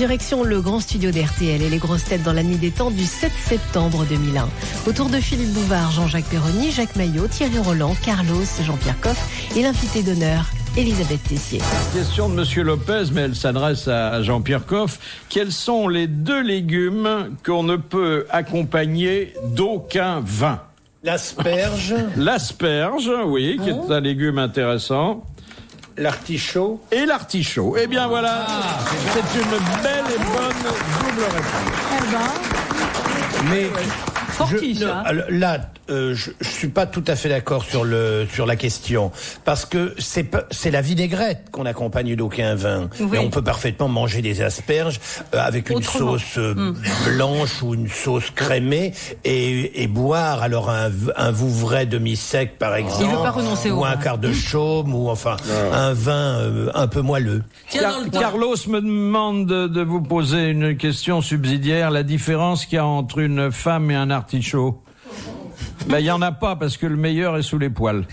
Direction le grand studio d'RTL et les grosses têtes dans la nuit des temps du 7 septembre 2001. Autour de Philippe Bouvard, Jean-Jacques Perroni, Jacques Maillot, Thierry Roland, Carlos, Jean-Pierre Coff et l'invité d'honneur, Elisabeth Tessier. Question de Monsieur Lopez, mais elle s'adresse à Jean-Pierre Coff. Quels sont les 2 légumes qu'on ne peut accompagner d'aucun vin? L'asperge. L'asperge, oui, qui est un légume intéressant. L'artichaut. Et l'artichaut. Eh bien voilà, c'est une belle et bonne double réponse. Mais Fortiche, là, je suis pas tout à fait d'accord sur la question, parce que c'est la vinaigrette qu'on accompagne d'aucun vin. Oui. Et on peut parfaitement manger des asperges avec une sauce blanche ou une sauce crémée et boire alors un Vouvray demi-sec par exemple. Il veut pas renoncer au ou un vin. quart de chaume ou enfin un vin un peu moelleux. Carlos me demande de vous poser une question subsidiaire. La différence qu'il y a entre une femme et un artichaut. Ben, il n'y en a pas parce que le meilleur est sous les poils.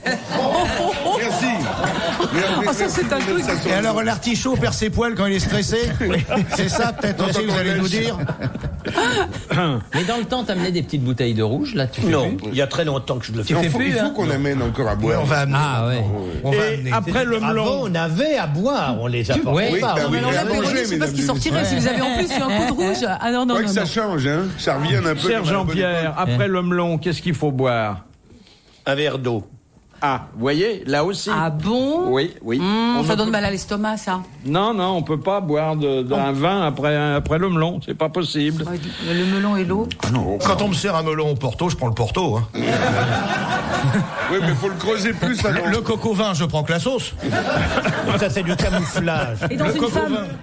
Merci. Oh, ça, c'est un truc. Et alors l'artichaut perd ses poils quand il est stressé? C'est ça peut-être aussi que vous allez nous dire? Mais dans le temps, t'amenais des petites bouteilles de rouge, là, tu fais Non, plus. il y a très longtemps que je le fais. Il faut qu'on amène encore à boire. On va amener. Ah ouais. On va Et amener. après le Avant, melon. on avait à boire, on les apportait Oui, pas. bah oui, Alors mais à l'apéro, manger, je sais pas ce qui mesdames et sortirait si vous avez en plus eu un coup de rouge. Ah non, non, Faudrait non. que ça non. change, hein. Ça revienne un peu. Cher comme à la bonne Jean-Pierre, époque. après le melon, qu'est-ce qu'il faut boire? Un verre d'eau. Ah, vous voyez, là aussi. Ah bon? Oui. On Ça ne donne peut- mal à l'estomac, ça. Non, on peut pas boire d'un vin après le melon, c'est pas possible. Ouais, le melon et l'eau. Quand on me sert un melon au Porto, je prends le Porto. Hein. Oui, mais faut le creuser plus avant. Le coco vin, je prends que la sauce. Ça, c'est du camouflage.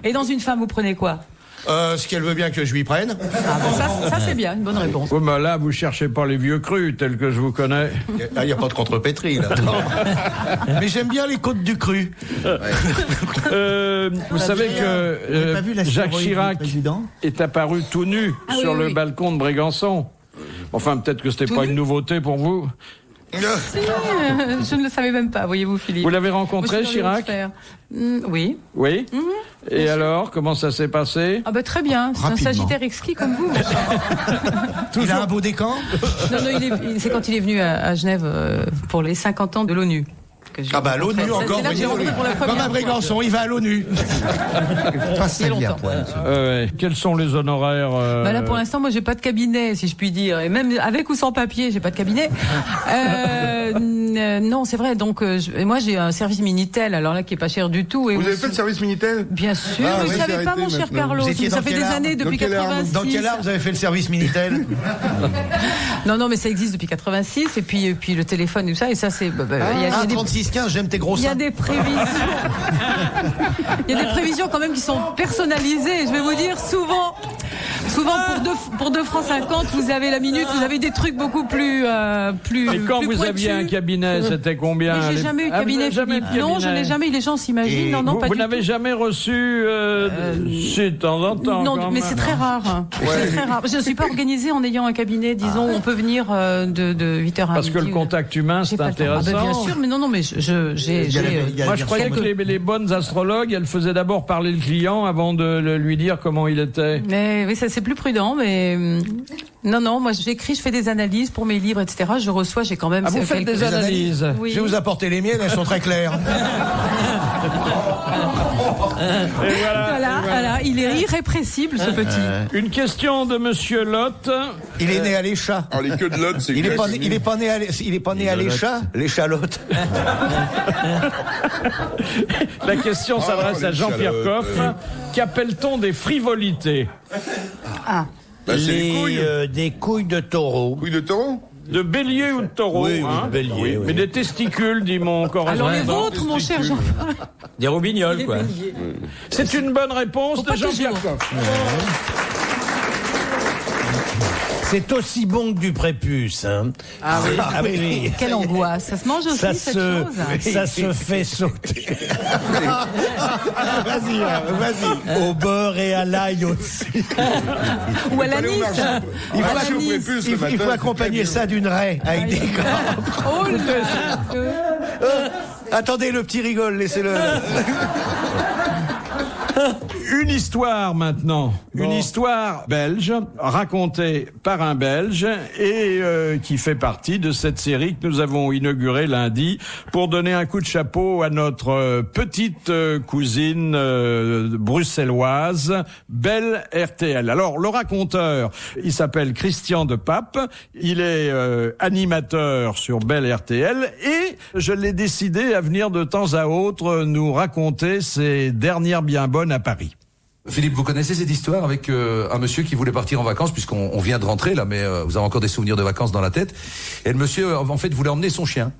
Et dans une femme, vous prenez quoi? Ce qu'elle veut bien que je lui prenne. Ah bon, ça c'est bien, une bonne réponse. Oui, mais là, vous cherchez pas les vieux crus tels que je vous connais. Il n'y a pas de contrepétrie, là. Mais j'aime bien les côtes du cru. Vous savez que pas vu la Jacques stéroïde Chirac du président est apparu tout nu sur oui, le oui. balcon de Brégançon. Enfin, peut-être que c'était pas une nouveauté pour vous. Je ne le savais même pas, voyez-vous, Philippe. Vous l'avez Moi, rencontré, je suis dans les Chirac? sphères. Oui. Oui. Et alors, comment ça s'est passé? Ah bah très bien, c'est un Rapidement. sagittaire exquis comme vous. Il a un beau décan. Non, c'est quand il est venu à Genève pour les 50 ans de l'ONU. Ah bah l'ONU encore. C'est là que j'ai rencontré pour la Comme première à Brégançon, il va à l'ONU. Il y a longtemps. Quels sont les honoraires Bah là pour l'instant moi j'ai pas de cabinet si je puis dire et même avec ou sans papier j'ai pas de cabinet. Non c'est vrai donc moi j'ai un service Minitel alors là qui est pas cher du tout et Vous avez fait le service Minitel? bien sûr Ah, vous oui, savez c'est pas mon arrêté cher maintenant. Carlos Vous étiez ça dans fait quelle des arme années depuis Dans quelle arme 86. Dans quelle arme vous avez fait le service Minitel? Non mais ça existe depuis 86 et puis le téléphone et tout ça et ça c'est il y a des 36-15, j'aime tes gros il y a seins. des prévisions. Il y a des prévisions quand même qui sont personnalisées. Je vais vous dire souvent pour 2 francs 50, vous avez la minute, vous avez des trucs beaucoup plus Et quand plus vous pointus. aviez un cabinet, c'était combien? Mais j'ai jamais eu de cabinet. Jamais de Philippe. Non, je n'ai jamais eu. Les gens s'imaginent. Et Non, non, pas Vous du n'avez tout. jamais reçu si, de temps en temps. Non, quand mais même. c'est très rare. C'est très rare. Je ne suis pas organisée en ayant un cabinet, disons, où on peut venir de 8h à Parce midi. que le contact humain, J'ai c'est pas le temps. Ah, intéressant. ben, bien sûr, mais non, mais j'ai. Moi, je croyais que les bonnes astrologues, elles faisaient d'abord parler le client avant de lui dire comment il était. Mais oui, ça c'est plus prudent, mais non, moi j'écris, je fais des analyses pour mes livres, etc. Je reçois, j'ai quand même. Ah, vous faites des analyses? Oui. Je vais vous apporter les miennes, elles sont très claires. Et Voilà, il est irrépressible ce petit. Une question de Monsieur Lotte. Il est né à l'Échat. Alors, les queues de l'autre, c'est Il est clair. pas né à l'Échat, l'échalote. La question s'adresse les à Jean-Pierre chalotes, Coff. Qu'appelle-t-on des frivolités? Ah, Bah, c'est les couilles. Des couilles de taureau. Couilles de taureau? De bélier ou de taureau? Oui, hein? de bélier, oui. Mais des testicules, dit mon correspondant. alors les vôtres, mon cher Jean. Des roubignoles, quoi. C'est une bonne réponse Faut de pas Jean-Pierre toujours. Coff. C'est aussi bon que du prépuce. Hein. Ah oui. Ah oui. Quelle angoisse. Ça se mange aussi Ça cette se, chose. ça se fait sauter. Vas-y. Au beurre et à l'ail aussi. Ou à l'anis. Il Ah, faut, je suis au il prépuce le faut matin, c'est accompagner très bien. ça d'une raie avec des cordes. Oh là. Attendez, le petit rigole, laissez-le. Une histoire maintenant, une histoire belge racontée par un Belge et qui fait partie de cette série que nous avons inaugurée lundi pour donner un coup de chapeau à notre petite cousine bruxelloise, Belle RTL. Alors le raconteur, il s'appelle Christian de Pape, il est animateur sur Belle RTL et je l'ai décidé à venir de temps à autre nous raconter ses dernières bien bonnes à Paris. Philippe, vous connaissez cette histoire avec un monsieur qui voulait partir en vacances, puisqu'on vient de rentrer là, mais vous avez encore des souvenirs de vacances dans la tête. Et le monsieur, en fait, voulait emmener son chien.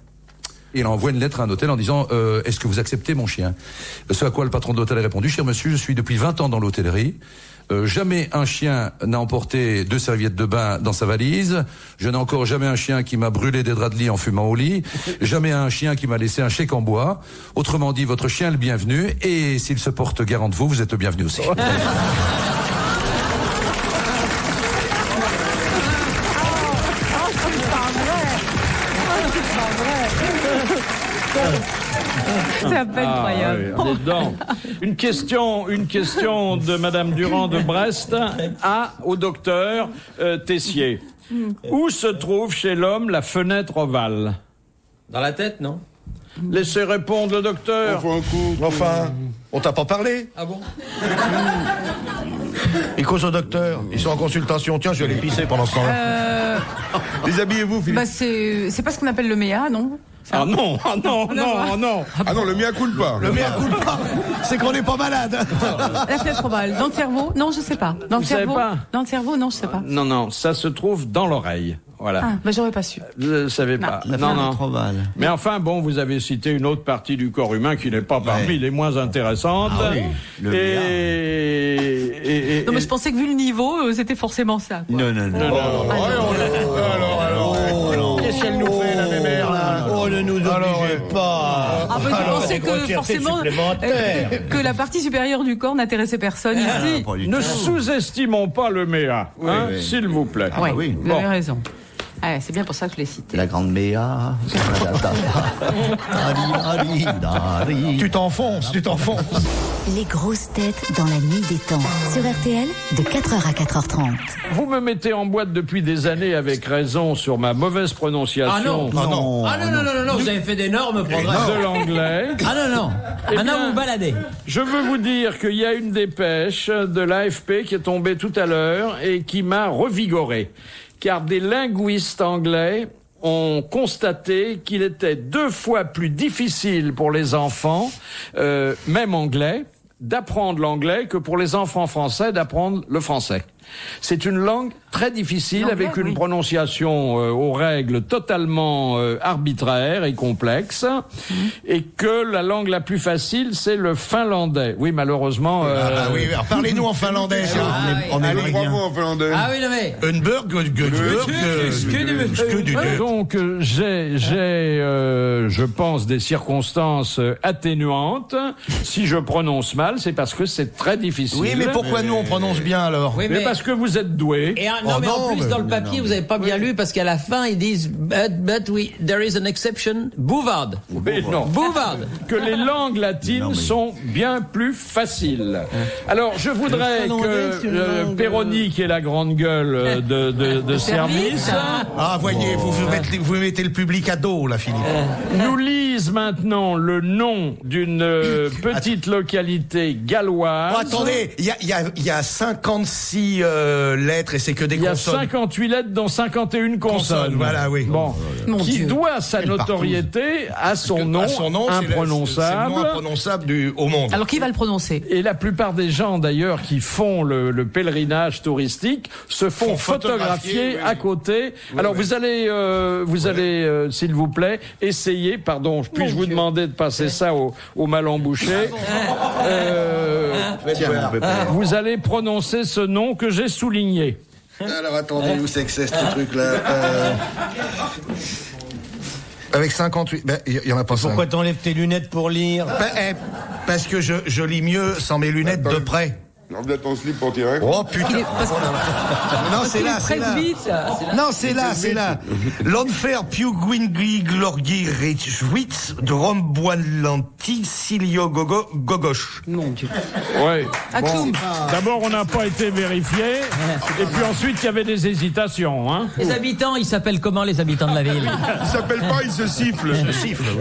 Il envoie une lettre à un hôtel en disant est-ce que vous acceptez mon chien? Ce à quoi le patron de l'hôtel a répondu: cher monsieur, je suis depuis 20 ans dans l'hôtellerie. Jamais un chien n'a emporté 2 serviettes de bain dans sa valise. Je n'ai encore jamais un chien qui m'a brûlé des draps de lit en fumant au lit. Jamais un chien qui m'a laissé un chèque en bois. Autrement dit, votre chien est le bienvenu. Et s'il se porte garant de vous, vous êtes le bienvenu aussi. C'est à peine incroyable. Oui, dedans. Une question de Madame Durand de Brest au docteur Tessier. Où se trouve chez l'homme la fenêtre ovale? Dans la tête, non? Laissez répondre le docteur. Enfin, on t'a pas parlé? Ah bon? Ils causent au docteur. Ils sont en consultation. Tiens, je vais aller pisser pendant ce temps-là. Déshabillez-vous, Philippe. Bah c'est pas ce qu'on appelle le MEA, non? Ah non. Ah non, le mien coule pas. Le mea culpa, c'est qu'on n'est pas malade. La fenêtre ovale. Dans le cerveau? Non, je sais pas. Dans le Vous savez cerveau? pas? Dans le cerveau? Non, je sais pas. Non, ça se trouve dans l'oreille. Voilà. Ah, bah j'aurais pas su. Je ne savais pas. Non. Mais enfin, bon, vous avez cité une autre partie du corps humain qui n'est pas parmi les moins intéressantes. Ah oui, le Non, mais je pensais que vu le niveau, c'était forcément ça, quoi. Non. Alors. Qu'est-ce qu'elle nous fait, la mémère, là? Oh, ne nous obligez pas. Ah, bah, je pensais que grossièreté forcément supplémentaire. que la partie supérieure du corps n'intéressait personne ici. Ne sous-estimons pas le MEA, s'il vous plaît. Ouais, oui. vous avez raison. Ah, c'est bien pour ça que je l'ai cité. La grande méa. Tu t'enfonces. Les grosses têtes dans la nuit des temps. Sur RTL, de 4h à 4h30. Vous me mettez en boîte depuis des années avec raison sur ma mauvaise prononciation Non, vous avez fait d'énormes progrès. de l'anglais. Non. Eh Maintenant, bien, vous baladez. Je veux vous dire qu'il y a une dépêche de l'AFP qui est tombée tout à l'heure et qui m'a revigoré. Car des linguistes anglais ont constaté qu'il était 2 fois plus difficile pour les enfants, même anglais, d'apprendre l'anglais que pour les enfants français d'apprendre le français. C'est une langue très difficile L'anglais, avec une oui. prononciation aux règles totalement arbitraires et complexes, et que la langue la plus facile, c'est le finlandais. Oui, malheureusement... oui, alors parlez-nous en finlandais. On est Allez, 3 bien. mots en finlandais. Ah oui, non mais... Donc je pense, des circonstances atténuantes. Si je prononce mal, c'est parce que c'est très difficile. Oui, mais pourquoi nous on prononce bien alors? Oui, Mais parce que vous êtes doué. Et en non, plus, mais- dans le papier, vous n'avez pas bien lu, parce qu'à la fin, ils disent but there is an exception, Bouvard. Mais non. Bouvard. Que les langues latines sont bien plus faciles. Alors, je voudrais que Péroni, qui est la grande gueule de service, Ah, voyez, vous mettez le public à dos, là, Philippe. nous lise maintenant le nom d'une petite localité galloise. Oh, attendez, il y a 56 lettres et c'est que des Il y a consonnes. 58 lettres, dont 51 consonnes. Voilà, oui. Bon, Mon qui Dieu. doit sa notoriété à son nom, c'est le nom imprononçable. imprononçable au monde. Alors qui va le prononcer? Et la plupart des gens, d'ailleurs, qui font le pèlerinage touristique, se font photographier à côté. Alors, vous allez, s'il vous plaît, essayer, pardon, puis-je vous demander de passer ça au mal embouché. Vous allez prononcer ce nom que j'ai souligné. Alors attendez, où c'est que c'est ce truc-là Avec 58, il y en a pas 5. Pourquoi t'enlèves tes lunettes pour lire? Parce que je lis mieux sans mes lunettes de près. On vient ton slip pour tirer. Oh putain. Non, c'est là, c'est là. Non, c'est là. L'enfer Piuguingui Glorgi Schwitz de Romboilanti Silio Gogoche. Mon Dieu. Ouais. Bon, D'abord, on n'a pas été vérifié. Et puis ensuite, il y avait des hésitations. Hein. Les habitants, ils s'appellent comment, les habitants de la ville? Il s'appelle pas, il se siffle.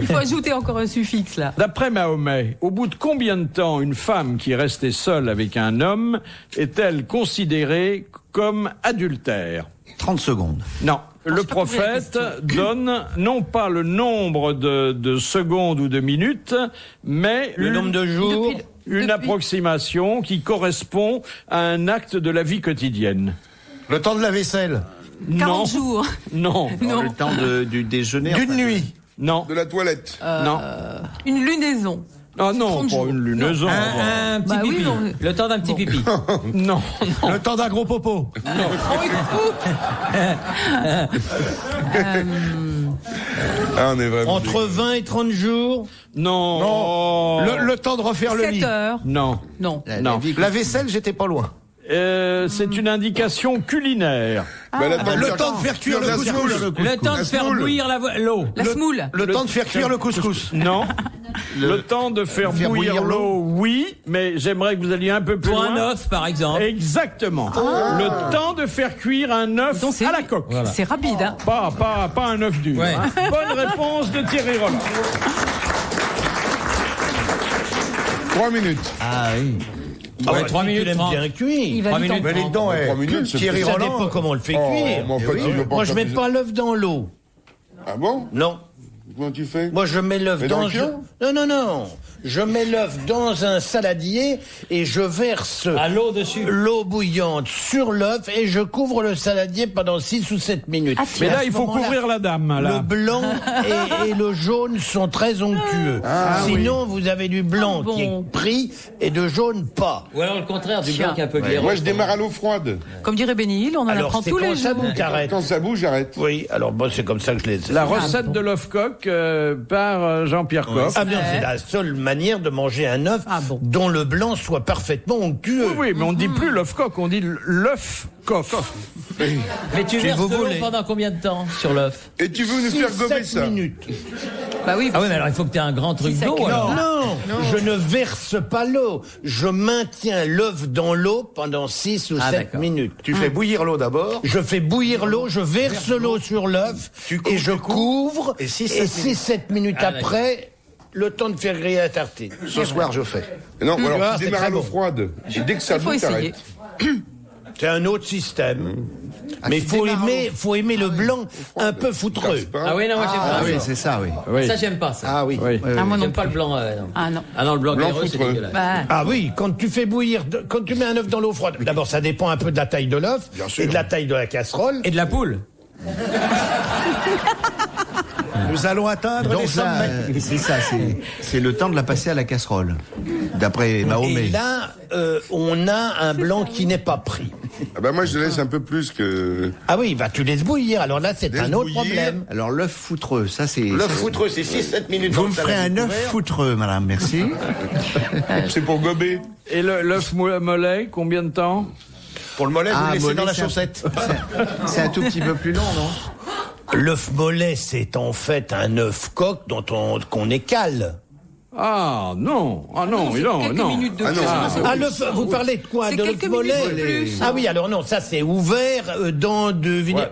il faut ajouter encore un suffixe là. D'après Mahomet, au bout de combien de temps une femme qui restait seule avec un homme est-elle considérée comme adultère? 30 secondes. Non. Le prophète donne non pas le nombre de secondes ou de minutes, mais Le nombre de jours. une approximation qui correspond à un acte de la vie quotidienne. Le temps de la vaisselle. 40 jours. Non. Le temps du déjeuner. D'une nuit. Non. De la toilette. Non. Une lunaison. Ah non, 30 pas jours. une lunaison. Un petit Bah oui, pipi. non. Le temps d'un petit pipi. Non. Le temps d'un gros popo. Ah, on est vraiment. Entre 20 et 30 jours. Non. Le temps de refaire le 7 lit. heures. Non. Non. Non. La vaisselle, j'étais pas loin. C'est une indication culinaire. Bah, Le temps de faire cuire le couscous. Le temps de faire bouillir l'eau. La semoule. Le temps de faire cuire le couscous. Non. Le temps de faire bouillir l'eau, oui, mais j'aimerais que vous alliez un peu plus Pour loin. un œuf, par exemple. Exactement. Le temps de faire cuire un œuf Donc, c'est- à la coque. C'est rapide, hein. Pas un œuf dur. Ouais. Hein. Bonne réponse de Thierry Roland. 3 minutes. Ah oui. Ah ouais, 3 si minutes tu l'aimes 30. bien cuit. Il va 3 vite en minutes. Mais les dents, 3 minutes, c'est Thierry Ça Roland. dépend comment on le fait Oh, cuire. mais en fait, tu veux pas Moi, je mets faire pas l'œuf dans l'eau. Ah bon? Non. Comment tu fais? Moi, je mets l'œuf Mais dans dans... le cuir? Non. Je mets l'œuf dans un saladier et je verse À l'eau dessus. l'eau bouillante sur l'œuf et je couvre le saladier pendant 6 ou 7 minutes. Mais Et à là, ce il faut moment-là, couvrir la dame. Le Là. blanc et le jaune sont très onctueux. Sinon, vous avez du blanc qui est pris et de jaune pas. Ou alors le contraire, du Tiens. blanc qui est un peu glaireux. Moi, je démarre à l'eau froide. Comme dirait Benny Hill, on en Alors, apprend c'est tous les quand ça jours. bouge, j'arrête. Quand ça bouge, j'arrête. Oui, alors bon, c'est comme ça que je les... La recette de l'œuf coq par Jean-Pierre Coff. Ah bien, c'est la seule manière de manger un œuf dont le blanc soit parfaitement onctueux. Oui, mais on ne dit plus l'œuf coq, on dit l'œuf coff. Mais tu Si verses vous de l'eau voulez. pendant combien de temps sur l'œuf? Et tu veux nous faire gober 7 ça? minutes. Bah oui. Ah oui, mais alors il faut que tu aies un grand truc d'eau. alors. Non, je ne verse pas l'eau. Je maintiens l'œuf dans l'eau pendant 6 ou 7 d'accord. minutes. Tu fais bouillir l'eau d'abord. Je fais bouillir l'eau, je verse l'eau sur l'œuf et je couvre. Et Et 6-7 6-7 minutes Ah, après, le temps de faire griller la tartine. Ce soir, je fais. Non, Ah, alors tu c'est démarres très à l'eau bon. froide. Et dès que ça Il faut bouge, essayer. t'arrêtes. C'est un autre système. Mais tu faut démarres aimer le blanc un peu foutreux. Ah oui, non, moi j'aime pas Ah oui, ça. c'est ça, oui. Oui. Ça, j'aime pas ça. Ah oui. Oui. Ah, moi non J'aime pas plus. le blanc. Non. Ah non. Ah non, le blanc Blanc glaireux, c'est foutreux. dégueulasse. Bah, Ah oui, quand tu fais bouillir, quand tu mets un œuf dans l'eau froide, d'abord ça dépend un peu de la taille de l'œuf et de la taille de la casserole. Et de la poule. Nous allons atteindre les sommets. C'est ça, c'est le temps de la passer à la casserole, d'après Mahomet. Et là, on a un blanc qui n'est pas pris. Ah bah moi, je laisse un peu plus que... Ah oui, bah tu laisses bouillir. Alors là, c'est Laisse un autre bouillir. problème. Alors l'œuf foutreux, ça c'est... L'œuf foutreux, c'est 6-7 minutes. Vous dans me le ferez un saladier œuf couvert. foutreux, madame, merci. C'est pour gober. Et l'œuf mollet, combien de temps? Pour le mollet, vous le laissez mollet, dans la c'est un- chaussette. C'est un tout petit peu plus long, non? L'œuf mollet, c'est en fait un œuf coq qu'on écale. Ah non, quelques minutes de Ah non, plus. c'est Ah, l'œuf, vous parlez de quoi? C'est De l'œuf quelques mollet? minutes de plus. Ah oui, alors non, ça c'est ouvert dans de vinaigre.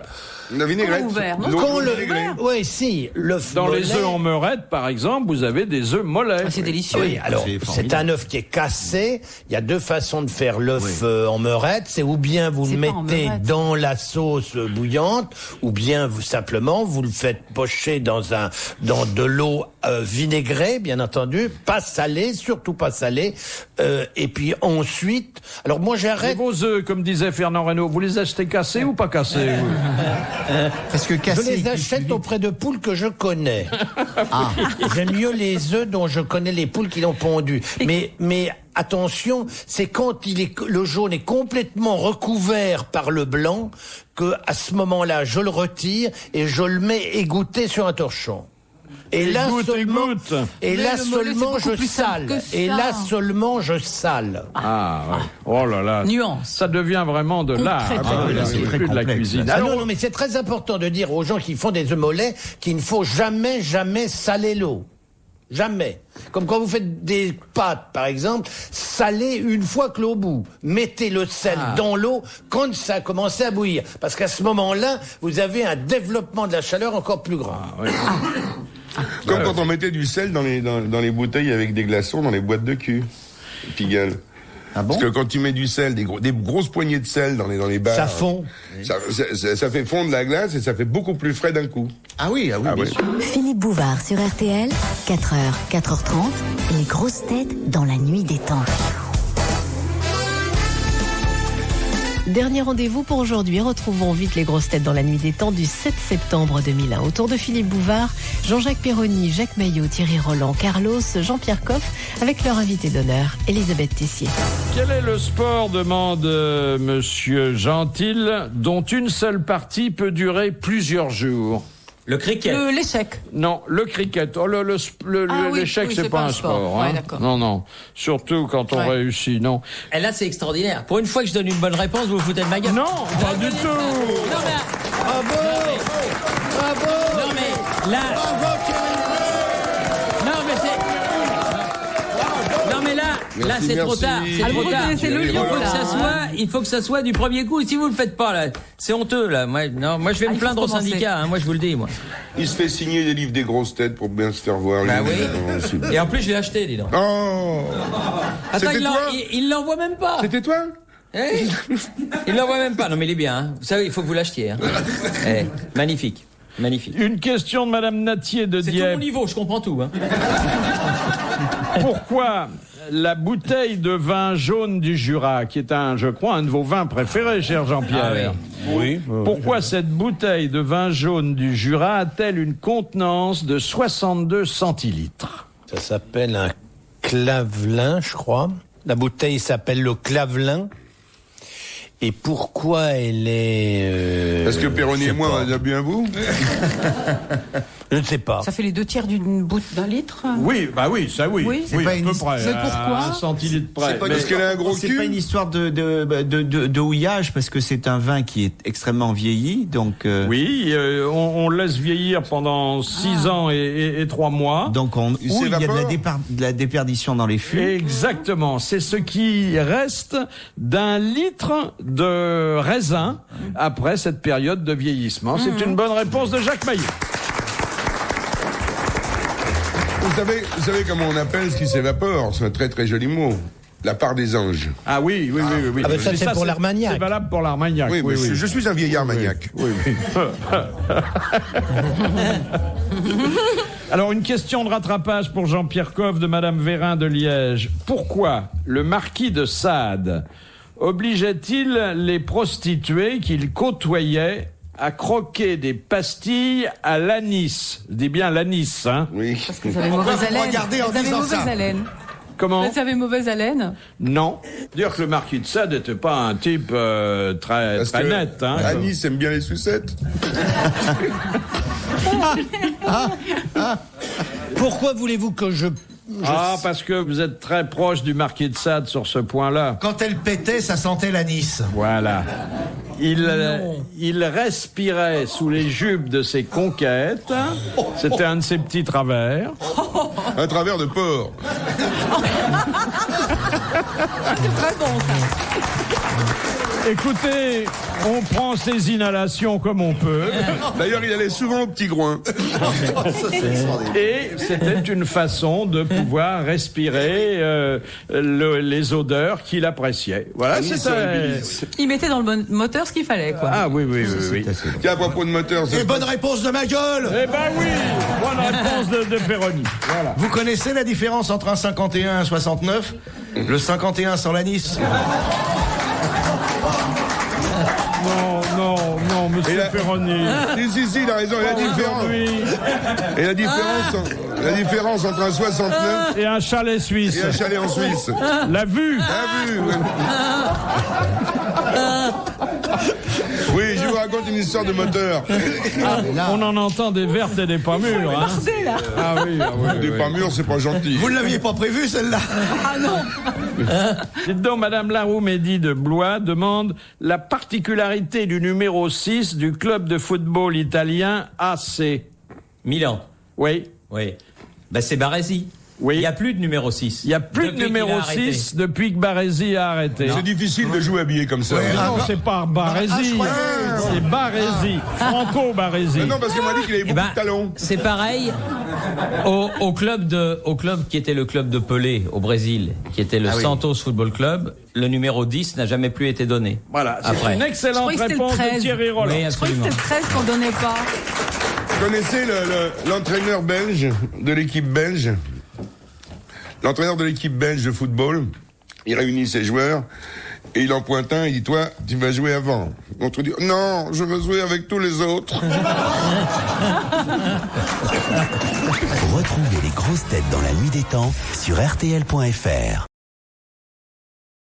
La vinaigrette. Ouvert, non? L'eau Quand le... vinaigrée. Ouais, si, l'œuf Dans mollet... les œufs en meurette, par exemple, vous avez des œufs mollets. Ah, c'est délicieux. Oui, alors C'est c'est formidable. un œuf qui est cassé. Il y a deux façons de faire l'œuf en meurette. C'est ou bien vous le C'est pas en mettez meurette. dans la sauce bouillante, ou bien vous simplement vous le faites pocher dans de l'eau vinaigrée, bien entendu, pas salée, surtout pas salée. Et puis ensuite, alors moi Et j'arrête. vos œufs, comme disait Fernand Reynaud, vous les achetez cassés ou pas cassés? vous Parce que Je casser... les achète auprès de poules que je connais. J'aime mieux les œufs dont je connais les poules qui l'ont pondu. Mais attention, c'est quand le jaune est complètement recouvert par le blanc que à ce moment-là, je le retire et je le mets égoutter sur un torchon. Et là Goutte. Et là le mollet, seulement c'est beaucoup je plus simple sale. que ça. Et là seulement je sale. Ah, ouais. Oh là là. Nuance. Ça devient vraiment de l'art. Très, très Là, c'est c'est très plus de la complexe, cuisine. Ah Alors, non, mais c'est très important de dire aux gens qui font des œufs mollets qu'il ne faut jamais saler l'eau. Jamais. Comme quand vous faites des pâtes, par exemple, salez une fois que l'eau bout. Mettez le sel dans l'eau quand ça a commencé à bouillir. Parce qu'à ce moment-là, vous avez un développement de la chaleur encore plus grand. Comme quand on mettait du sel dans les bouteilles avec des glaçons dans les boîtes de cul. Pigalle. Ah bon? Parce que quand tu mets du sel, des grosses poignées de sel dans les bars. Ça fond. Ça fait fondre la glace et ça fait beaucoup plus frais d'un coup. Ah oui, bien ouais. sûr. Philippe Bouvard sur RTL, 4h, 4h30, les grosses têtes dans la nuit des temps. Dernier rendez-vous pour aujourd'hui. Retrouvons vite les grosses têtes dans la nuit des temps du 7 septembre 2001. Autour de Philippe Bouvard, Jean-Jacques Perroni, Jacques Maillot, Thierry Roland, Carlos, Jean-Pierre Coff, avec leur invité d'honneur, Elisabeth Tessier. quel est le sport, demande Monsieur Gentil, dont une seule partie peut durer plusieurs jours? Le cricket. L'échec. Non, le cricket. Oh, l'échec, oui, c'est pas un sport. Ouais, Hein. d'accord. Non. Surtout quand on Ouais. réussit, non. Et là, c'est extraordinaire. Pour une fois que je donne une bonne réponse, vous vous foutez de ma gueule. Non, pas du tout. Non, mais... Non, mais là... Non, mais là, Merci, c'est trop merci. tard. C'est Ah, trop vous tard. connaissez le lion, là, Il faut que ça soit du premier coup. Si vous le faites pas, là, c'est honteux, là. Moi, je vais me il faut plaindre au commencer. syndicat, hein. Moi, je vous le dis, moi. Il se fait signer des livres des grosses têtes pour bien se faire voir. Bah lui. oui. Oh, c'est- Et en plus, je l'ai acheté, dis donc. Oh Attends, C'était toi il l'envoie même pas. C'était toi Eh, il l'envoie même pas. Non, mais il est bien, hein. Vous savez, il faut que vous l'achetiez, hein. Eh, magnifique. Magnifique. Une question de Madame Natier de C'est tout mon Dieppe. niveau, je comprends tout, hein. Pourquoi la bouteille de vin jaune du Jura, qui est je crois, un de vos vins préférés, cher Jean-Pierre. Oui. Pourquoi cette bouteille de vin jaune du Jura a-t-elle une contenance de 62 centilitres? Ça s'appelle un clavelin, je crois. La bouteille s'appelle le clavelin. Et pourquoi elle est... Parce que Perroni je et sais moi, pas. on a déjà bu un bout. Je ne sais pas. Ça fait les 2/3 d'un litre. Oui, bah oui, ça oui. Oui. C'est pas à une peu près. Mais pourquoi Un centilitre près. Mais- Parce qu'elle a un gros C'est cul. pas une histoire de houillage parce que c'est un vin qui est extrêmement vieilli, donc Oui, on laisse vieillir pendant 6 ans et 3 mois. donc Il il y a s'évapore de la déperdition dans les fûts. Exactement, c'est ce qui reste d'un litre de raisin après cette période de vieillissement. C'est une bonne réponse de Jacques Maillot. Vous savez comment on appelle ce qui s'évapore? C'est un très très joli mot. La part des anges. Ah oui. Ah ben ça, Mais c'est pour l'Armagnac. C'est valable pour l'Armagnac. Oui, mais je suis un vieillard maniaque. Oui. Alors, une question de rattrapage pour Jean-Pierre Coff de Madame Vérin de Liège. Pourquoi le marquis de Sade obligeait-il les prostituées qu'il côtoyait à croquer des pastilles à l'anis? Je dis bien l'anis, hein? Oui. Vous avez mauvaise vous haleine. regarder en Vous avez disant mauvaise ça. haleine. Comment? Vous avez mauvaise haleine. Non. Dire que le marquis de Sade n'était pas un type très Parce très que net, hein? Anis aime bien les sucettes. Pourquoi voulez-vous que je... Parce que vous êtes très proche du marquis de Sade sur ce point-là. Quand elle pétait, ça sentait l'anis. Voilà. Il respirait sous les jupes de ses conquêtes. C'était un de ses petits travers. Un travers de porc. C'est très bon, ça. Écoutez, on prend ses inhalations comme on peut. D'ailleurs, il allait souvent au petit groin. Et c'était une façon de pouvoir respirer les odeurs qu'il appréciait. Voilà, c'était... Il mettait dans le bon moteur ce qu'il fallait, quoi. Ah oui. Tiens, à propos de moteur, ça Et se bonne passe- réponse de ma gueule. Eh ben oui, bonne réponse de Perroni. Voilà. Vous connaissez la différence entre un 51 et un 69? Le 51 sans l'anis. Non, monsieur Et la- Perroni. Si, il a raison. Et la différence, Aujourd'hui, et la différence entre un 69 et un chalet suisse. et un chalet en Suisse. La vue. Ah, vu, ouais. Oui, je vous raconte une histoire de moteur. On en entend des vertes et des pas mûres. Hein. Là. Ah oui. Des pas mûrs, c'est pas gentil. Vous ne l'aviez pas prévu, celle-là? Ah non. Dites donc, Madame Laroumédy de Blois demande la particularité du numéro 6 du club de football italien AC. Milan. Oui. Oui. Ben, c'est Baresi. Oui. Il n'y a plus de numéro 6. Il n'y a plus de numéro 6 depuis que Baresi a arrêté. C'est difficile de jouer habillé comme ça. Non, c'est pas Baresi. C'est Baresi. Franco Baresi. Mais non, parce qu'on m'a dit qu'il avait beaucoup de talons. C'est pareil au club qui était le club de Pelé au Brésil, qui était le Santos Football Club. Le numéro 10 n'a jamais plus été donné. Voilà, c'est une excellente réponse de Thierry Roland. Oui, Je croyais que c'était le 13 qu'on donnait pas. Vous connaissez l'entraîneur belge de l'équipe belge? L'entraîneur de l'équipe belge de football, il réunit ses joueurs et il en pointe un, il dit, toi, tu vas jouer avant. L'autre dit, non, je veux jouer avec tous les autres. Retrouvez les grosses têtes dans la nuit des temps sur RTL.fr.